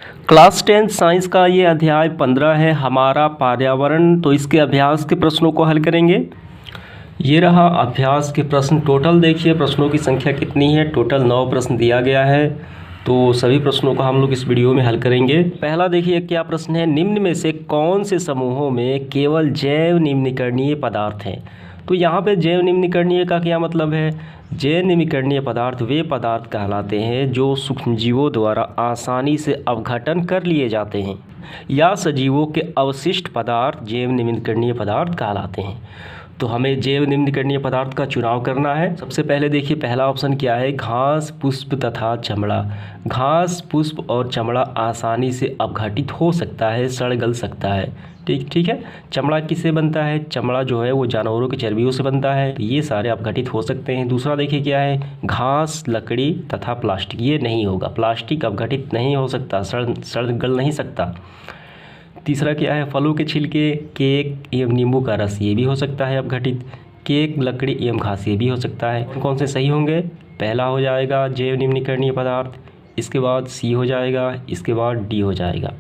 Class 10 science का ये अध्याय 15 है हमारा पर्यावरण। तो इसके अभ्यास के प्रश्नों को हल करेंगे। ये रहा अभ्यास के प्रश्न। टोटल देखिए प्रश्नों की संख्या कितनी है। टोटल 9 प्रश्न दिया गया है। तो सभी प्रश्नों को हम लोग इस वीडियो में हल करेंगे। पहला देखिए क्या प्रश्न है, निम्न में से कौन से समूहों में केवल जैव निम्नीकरणीय पदार्थ हैं। तो यहाँ पे जैव निम्नीकरणीय का क्या मतलब है। जैव निम्नीकरणीय पदार्थ वे पदार्थ कहलाते हैं जो सूक्ष्मजीवों द्वारा आसानी से अपघटन कर लिए जाते हैं या सजीवों के अवशिष्ट पदार्थ जैव निम्नीकरणीय पदार्थ कहलाते हैं। तो हमें जैव निम्नीकरणीय पदार्थ का चुनाव करना है। सबसे पहले देखिए पहला ऑप्शन क्या है, घास, पुष्प तथा चमड़ा। घास, पुष्प और चमड़ा आसानी से अपघटित हो सकता है, सड़ गल सकता है। ठीक है। चमड़ा किससे बनता है, चमड़ा जो है वो जानवरों की चर्बियों से बनता है। तो ये सारे अपघटित हो सकते हैं। दूसरा देखिए क्या है, घास, लकड़ी तथा प्लास्टिक। ये नहीं होगा, प्लास्टिक अपघटित नहीं हो सकता, सड़ गल नहीं सकता। तीसरा क्या है, फलों के छिलके, केक एवं नींबू का रस, ये भी हो सकता है अपघटित। केक, लकड़ी एवं घास, ये भी हो सकता है। कौन से सही होंगे, पहला हो जाएगा जैव निम्नीकरणीय पदार्थ, इसके बाद सी हो जाएगा, इसके बाद डी हो जाएगा,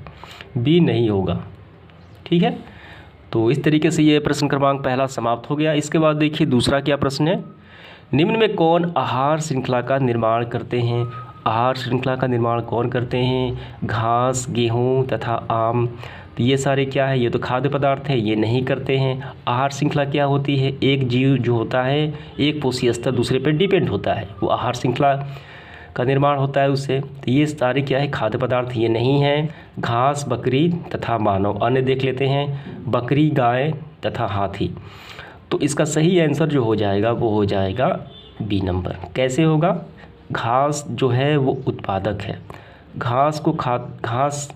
बी नहीं होगा। ठीक है। तो इस तरीके से ये प्रश्न क्रमांक पहला समाप्त हो गया। इसके बाद देखिए दूसरा क्या प्रश्न है, निम्न में कौन आहार श्रृंखला का निर्माण करते हैं। आहार श्रृंखला का निर्माण कौन करते हैं, घास, गेहूँ तथा आम। तो ये सारे क्या है, ये तो खाद्य पदार्थ है, ये नहीं करते हैं। आहार श्रृंखला क्या होती है, एक जीव जो होता है एक पोषी स्तर दूसरे पर डिपेंड होता है, वो आहार श्रृंखला का निर्माण होता है उससे। तो ये सारे क्या है, खाद्य पदार्थ, ये नहीं हैं। घास, बकरी तथा मानव। अन्य देख लेते हैं, बकरी, गाय तथा हाथी। तो इसका सही आंसर जो हो जाएगा वो हो जाएगा बी नंबर। कैसे होगा, घास जो है वो उत्पादक है, घास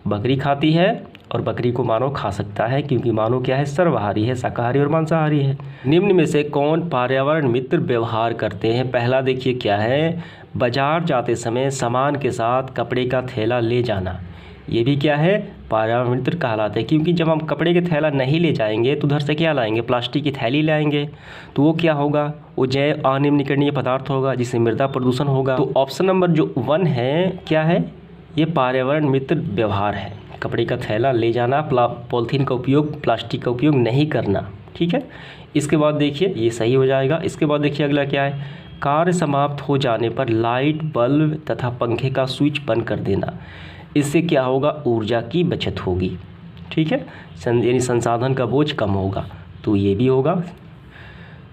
बकरी खाती है और बकरी को मानव खा सकता है, क्योंकि मानव क्या है, सर्वाहारी है, शाकाहारी और मांसाहारी है। निम्न में से कौन पर्यावरण मित्र व्यवहार करते हैं। पहला देखिए क्या है, बाजार जाते समय सामान के साथ कपड़े का थैला ले जाना। ये भी क्या है, पर्यावरण मित्र कहलाते हैं, क्योंकि जब हम कपड़े के थैला नहीं ले जाएंगे तो उधर से क्या लाएंगे, प्लास्टिक की थैली लाएंगे। तो वो क्या होगा, वो जैव अनिम्नीकरणीय पदार्थ होगा, जिससे मृदा प्रदूषण होगा। तो ऑप्शन नंबर जो 1 है क्या है, ये पर्यावरण मित्र व्यवहार है। कपड़े का थैला ले जाना, पॉलीथीन का उपयोग, प्लास्टिक का उपयोग नहीं करना। ठीक है। इसके बाद देखिए ये सही हो जाएगा। इसके बाद देखिए अगला क्या है, कार्य समाप्त हो जाने पर लाइट, बल्ब तथा पंखे का स्विच बंद कर देना। इससे क्या होगा, ऊर्जा की बचत होगी। ठीक है, यानी संसाधन का बोझ कम होगा। तो ये भी होगा।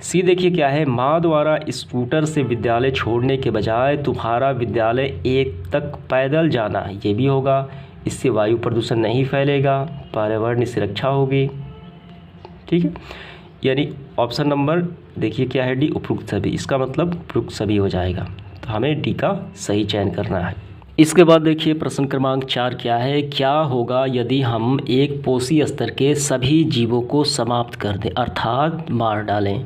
सी देखिए क्या है, माँ द्वारा स्कूटर से विद्यालय छोड़ने के बजाय तुम्हारा विद्यालय 1 तक पैदल जाना। ये भी होगा। इससे वायु प्रदूषण नहीं फैलेगा, पर्यावरण की रक्षा होगी। ठीक है, यानी ऑप्शन नंबर देखिए क्या है, डी, उपयुक्त सभी। इसका मतलब उपयुक्त सभी हो जाएगा। तो हमें डी का सही चयन करना है। इसके बाद देखिए प्रश्न क्रमांक 4 क्या है, क्या होगा यदि हम एक पोषी स्तर के सभी जीवों को समाप्त कर दें, अर्थात मार डालें।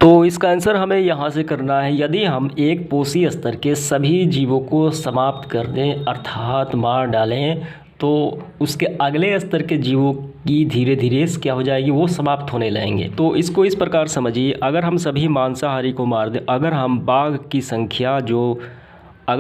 तो इसका आंसर हमें यहाँ से करना है, यदि हम एक पोषी स्तर के सभी जीवों को समाप्त कर दें अर्थात मार डालें, तो उसके अगले स्तर के जीवों की धीरे धीरे क्या हो जाएगी, वो समाप्त होने लगेंगे। तो इसको इस प्रकार समझिए, अगर हम सभी मांसाहारी को मार दें, अगर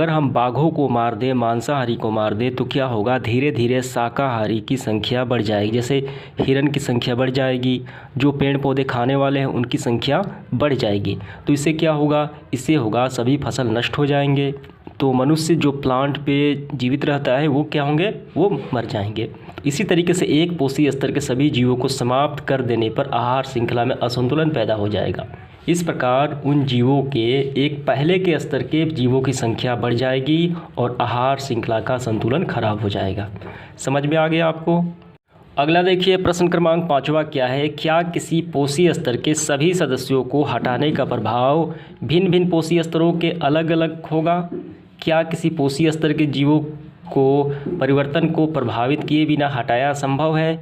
हम बाघों को मार दें, मांसाहारी को मार दें, तो क्या होगा, धीरे धीरे शाकाहारी की संख्या बढ़ जाएगी। जैसे हिरन की संख्या बढ़ जाएगी, जो पेड़ पौधे खाने वाले हैं उनकी संख्या बढ़ जाएगी। तो इससे क्या होगा, इससे होगा सभी फसल नष्ट हो जाएंगे। तो मनुष्य जो प्लांट पे जीवित रहता है वो क्या होंगे, वो मर जाएंगे। इसी तरीके से एक पोषी स्तर के सभी जीवों को समाप्त कर देने पर आहार श्रृंखला में असंतुलन पैदा हो जाएगा। इस प्रकार उन जीवों के एक पहले के स्तर के जीवों की संख्या बढ़ जाएगी और आहार श्रृंखला का संतुलन खराब हो जाएगा। समझ में आ गया आपको। अगला देखिए प्रश्न क्रमांक 5वां क्या है, क्या किसी पोषी स्तर के सभी सदस्यों को हटाने का प्रभाव भिन्न भिन्न पोषी स्तरों के अलग अलग होगा। क्या किसी पोषी स्तर के जीवों को परिवर्तन को प्रभावित किए बिना हटाया संभव है।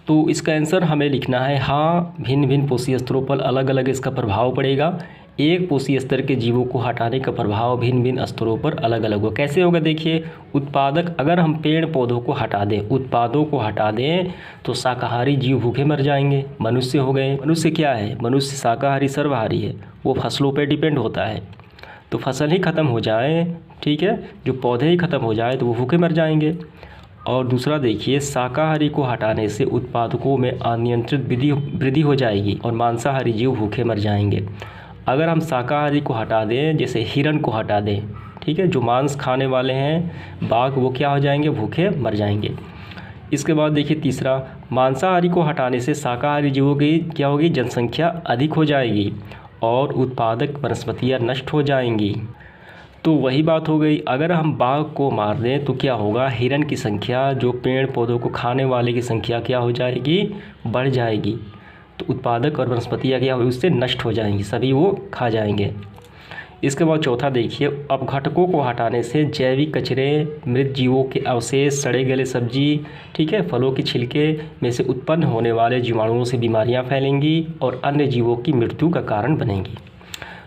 तो इसका आंसर हमें लिखना है हाँ, भिन्न भिन्न पोषी स्तरों पर अलग अलग इसका प्रभाव पड़ेगा। एक पोषी स्तर के जीवों को हटाने का प्रभाव भिन्न भिन्न स्तरों पर अलग अलग होगा। कैसे होगा देखिए, उत्पादक, अगर हम पेड़ पौधों को हटा दें, उत्पादों को हटा दें, तो शाकाहारी जीव भूखे मर जाएंगे। मनुष्य हो गए, मनुष्य क्या है, मनुष्य शाकाहारी सर्वाहारी है, वो फसलों पर डिपेंड होता है। तो फसल ही ख़त्म हो जाए ठीक है, जो पौधे ही ख़त्म हो जाए तो वो भूखे मर जाएंगे। और दूसरा देखिए, शाकाहारी को हटाने से उत्पादकों में अनियंत्रित वृद्धि हो जाएगी और मांसाहारी जीव भूखे मर जाएंगे। अगर हम शाकाहारी को हटा दें, जैसे हिरण को हटा दें, ठीक है, जो मांस खाने वाले हैं बाघ, वो क्या हो जाएंगे, भूखे मर जाएंगे। इसके बाद देखिए तीसरा, मांसाहारी को हटाने से शाकाहारी जीवों की क्या होगी, जनसंख्या अधिक हो जाएगी और उत्पादक वनस्पतियाँ नष्ट हो जाएंगी। तो वही बात हो गई, अगर हम बाघ को मार दें तो क्या होगा, हिरण की संख्या, जो पेड़ पौधों को खाने वाले की संख्या क्या हो जाएगी, बढ़ जाएगी। तो उत्पादक और वनस्पतियाँ क्या होगी, उससे नष्ट हो जाएंगी, सभी वो खा जाएंगे। इसके बाद चौथा देखिए, अपघटकों को हटाने से जैविक कचरे, मृत जीवों के अवशेष, सड़े गले सब्जी, ठीक है, फलों के छिलके में से उत्पन्न होने वाले जीवाणुओं से बीमारियां फैलेंगी और अन्य जीवों की मृत्यु का कारण बनेंगी।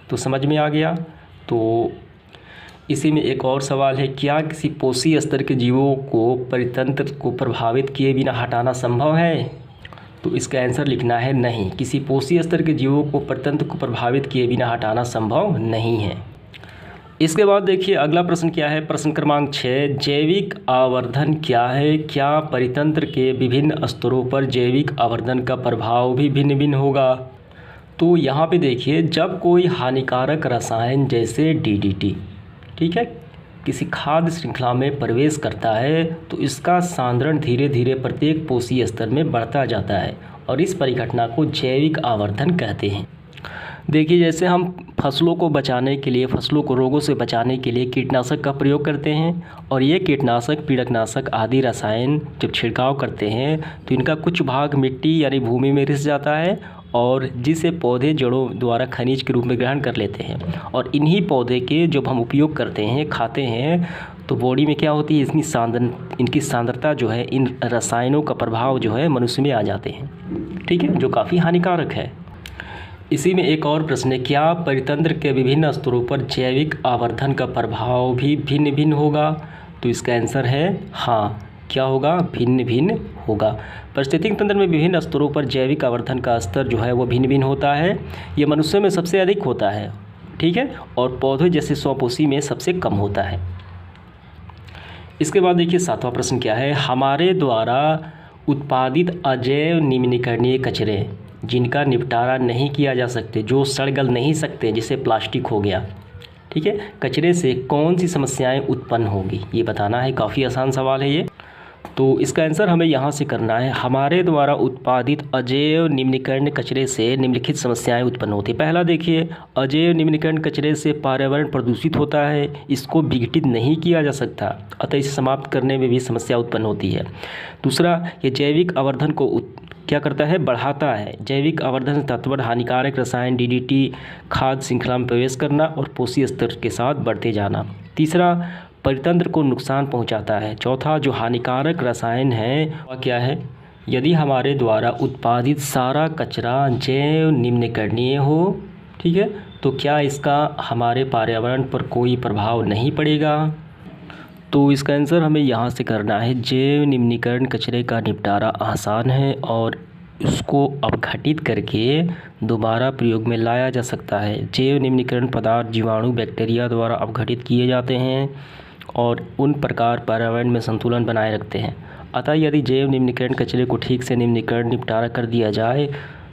तो समझ में आ गया। तो इसी में एक और सवाल है, क्या किसी पोषी स्तर के जीवों को परितंत्र को प्रभावित किए बिना हटाना संभव है? तो इसका आंसर लिखना है नहीं, किसी पोषी स्तर के जीवों को परितंत्र को प्रभावित किए बिना हटाना संभव नहीं है। इसके बाद देखिए अगला प्रश्न क्या है, प्रश्न क्रमांक 6, जैविक आवर्धन क्या है? क्या परितंत्र के विभिन्न स्तरों पर जैविक आवर्धन का प्रभाव भी भिन्न भिन्न होगा? तो यहाँ पे देखिए, जब कोई हानिकारक रसायन जैसे DDT, ठीक है, किसी खाद्य श्रृंखला में प्रवेश करता है तो इसका सांद्रण धीरे धीरे प्रत्येक पोषी स्तर में बढ़ता जाता है और इस परिघटना को जैविक आवर्धन कहते हैं। देखिए, जैसे हम फसलों को बचाने के लिए, फसलों को रोगों से बचाने के लिए कीटनाशक का प्रयोग करते हैं और ये कीटनाशक, पीड़कनाशक आदि रसायन जब छिड़काव करते हैं तो इनका कुछ भाग मिट्टी यानी भूमि में रिस जाता है और जिसे पौधे जड़ों द्वारा खनिज के रूप में ग्रहण कर लेते हैं और इन्हीं पौधे के जब हम उपयोग करते हैं, खाते हैं, तो बॉडी में क्या होती है, इनकी सांद्रता जो है, इन रसायनों का प्रभाव जो है मनुष्य में आ जाते हैं, ठीक है, जो काफ़ी हानिकारक है। इसी में एक और प्रश्न है, क्या परितंत्र के विभिन्न स्तरों पर जैविक आवर्धन का प्रभाव भी भिन्न भिन्न होगा? तो इसका आंसर है हाँ, क्या होगा, भिन्न भिन्न होगा। पारिस्थितिक तंत्र में विभिन्न स्तरों पर जैविक आवर्धन का स्तर जो है वो भिन्न भिन्न होता है। ये मनुष्य में सबसे अधिक होता है, ठीक है, और पौधे जैसे स्वपोषी में सबसे कम होता है। इसके बाद देखिए 7वां प्रश्न क्या है, हमारे द्वारा उत्पादित अजैव निम्नीकरणीय कचरे जिनका निपटारा नहीं किया जा सकते, जो सड़ गल नहीं सकते, जैसे प्लास्टिक हो गया, ठीक है, कचरे से कौन सी समस्याएं उत्पन्न होगी, ये बताना है। काफ़ी आसान सवाल है ये। तो इसका आंसर हमें यहाँ से करना है, हमारे द्वारा उत्पादित अजैव निम्नीकरण कचरे से निम्नलिखित समस्याएं उत्पन्न होती है। पहला देखिए, अजैव निम्नीकरण कचरे से पर्यावरण प्रदूषित होता है, इसको विघटित नहीं किया जा सकता, अतः इसे समाप्त करने में भी समस्या उत्पन्न होती है। दूसरा, ये जैविक आवर्धन को क्या करता है, बढ़ाता है। जैविक आवर्धन तत्व हानिकारक रसायन DDT खाद्य श्रृंखला में प्रवेश करना और पोषी स्तर के साथ बढ़ते जाना। तीसरा, परितंत्र को नुकसान पहुंचाता है। चौथा, जो हानिकारक रसायन है वह क्या है, यदि हमारे द्वारा उत्पादित सारा कचरा जैव निम्नीकरणीय हो, ठीक है, तो क्या इसका हमारे पर्यावरण पर कोई प्रभाव नहीं पड़ेगा? तो इसका आंसर हमें यहाँ से करना है, जैव निम्नीकरण कचरे का निपटारा आसान है और उसको अपघटित करके दोबारा प्रयोग में लाया जा सकता है। जैव निम्नीकरण पदार्थ जीवाणु, बैक्टीरिया द्वारा अपघटित किए जाते हैं और उन प्रकार पर्यावरण में संतुलन बनाए रखते हैं। अतः यदि जैव निम्नीकरण कचरे को ठीक से निपटारा कर दिया जाए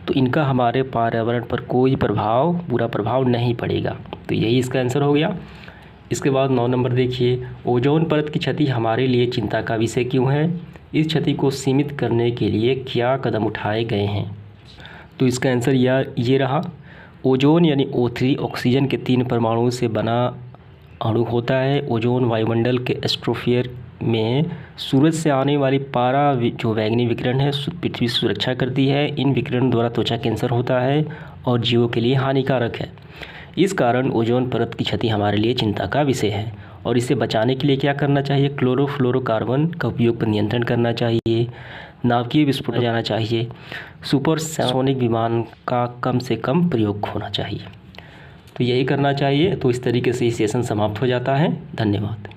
तो इनका हमारे पर्यावरण पर कोई बुरा प्रभाव नहीं पड़ेगा। तो यही इसका आंसर हो गया। इसके बाद 9 नंबर देखिए, ओजोन परत की क्षति हमारे लिए चिंता का विषय क्यों है? इस क्षति को सीमित करने के लिए क्या कदम उठाए गए हैं? तो इसका आंसर ये रहा, ओजोन यानी O3 ऑक्सीजन के 3 परमाणुओं से बना अणु होता है। ओजोन वायुमंडल के एस्ट्रोफियर में सूरज से आने वाली पारा जो बैंगनी विकिरण है पृथ्वी की सुरक्षा करती है। इन विकिरण द्वारा त्वचा कैंसर होता है और जीवों के लिए हानिकारक है। इस कारण ओजोन परत की क्षति हमारे लिए चिंता का विषय है और इसे बचाने के लिए क्या करना चाहिए, क्लोरोफ्लोरोकार्बन का उपयोग पर नियंत्रण करना चाहिए, नाभिकीय विस्फोट जाना चाहिए, सुपरसोनिक विमान का कम से कम प्रयोग होना चाहिए। तो यही करना चाहिए। तो इस तरीके से सेशन समाप्त हो जाता है। धन्यवाद।